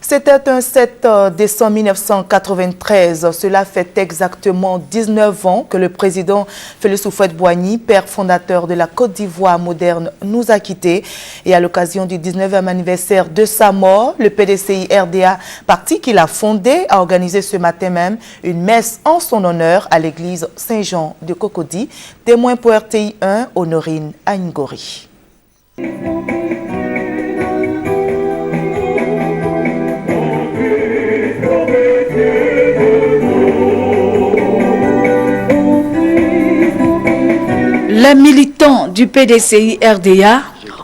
C'était un 7 décembre 1993. Cela fait exactement 19 ans que le président Félix Houphouët-Boigny, père fondateur de la Côte d'Ivoire moderne, nous a quittés. Et à l'occasion du 19e anniversaire de sa mort, le PDCI RDA, parti qu'il a fondé, a organisé ce matin même une messe en son honneur à l'église Saint-Jean de Cocody. Témoin pour RTI 1, Honorine Aingori. Les militants du PDCI RDA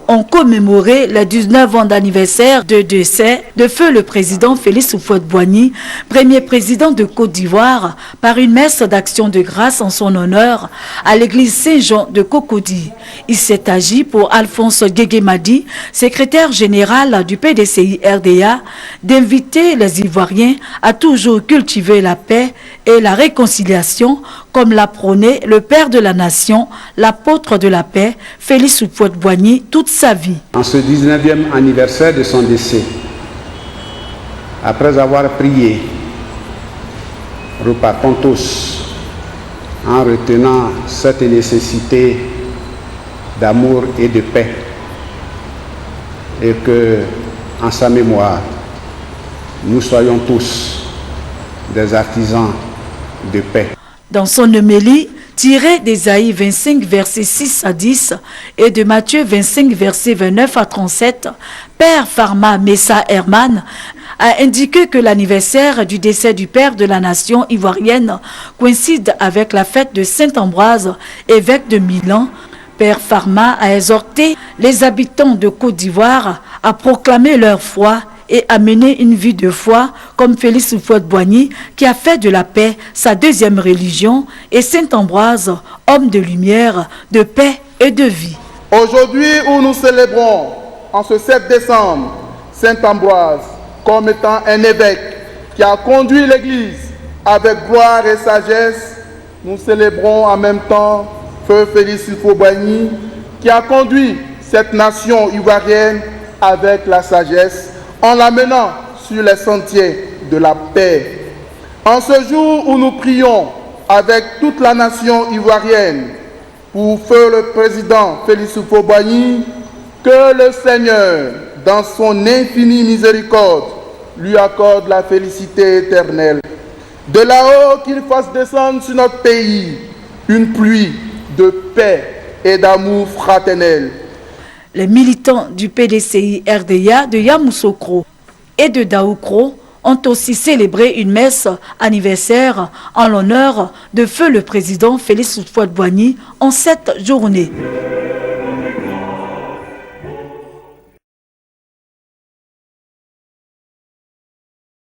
ont commémoré les 19 ans d'anniversaire de décès de feu le président Félix Houphouët-Boigny, premier président de Côte d'Ivoire, par une messe d'action de grâce en son honneur à l'église Saint-Jean de Cocody. Il s'est agi pour Alphonse Guégué-Madi, secrétaire général du PDCI RDA, d'inviter les Ivoiriens à toujours cultiver la paix et la réconciliation, comme l'a prôné le père de la nation, l'apôtre de la paix, Félix Houphouët-Boigny, toute sa vie. En ce 19e anniversaire de son décès, après avoir prié, repartons tous en retenant cette nécessité d'amour et de paix, et que, en sa mémoire, nous soyons tous des artisans de paix. Dans son homélie, tirée d'Ésaïe 25, versets 6 à 10 et de Matthieu 25, versets 29 à 37, Père Pharma Messa Herman a indiqué que l'anniversaire du décès du père de la nation ivoirienne coïncide avec la fête de Saint-Ambroise, évêque de Milan. Père Pharma a exhorté les habitants de Côte d'Ivoire à proclamer leur foi et à mener une vie de foi comme Félix Houphouët-Boigny, qui a fait de la paix sa deuxième religion, et Saint-Ambroise, homme de lumière, de paix et de vie. Aujourd'hui où nous célébrons, en ce 7 décembre, Saint-Ambroise comme étant un évêque qui a conduit l'Église avec gloire et sagesse, nous célébrons en même temps Feu Félix Houphouët-Boigny qui a conduit cette nation ivoirienne avec la sagesse, en l'amenant sur les sentiers de la paix. En ce jour où nous prions avec toute la nation ivoirienne pour feu le président Félix Houphouët-Boigny, que le Seigneur, dans son infinie miséricorde, lui accorde la félicité éternelle. De là-haut, qu'il fasse descendre sur notre pays une pluie de paix et d'amour fraternel. Les militants du PDCI RDA de Yamoussoukro et de Daoukro ont aussi célébré une messe anniversaire en l'honneur de feu le président Félix Houphouët-Boigny en cette journée.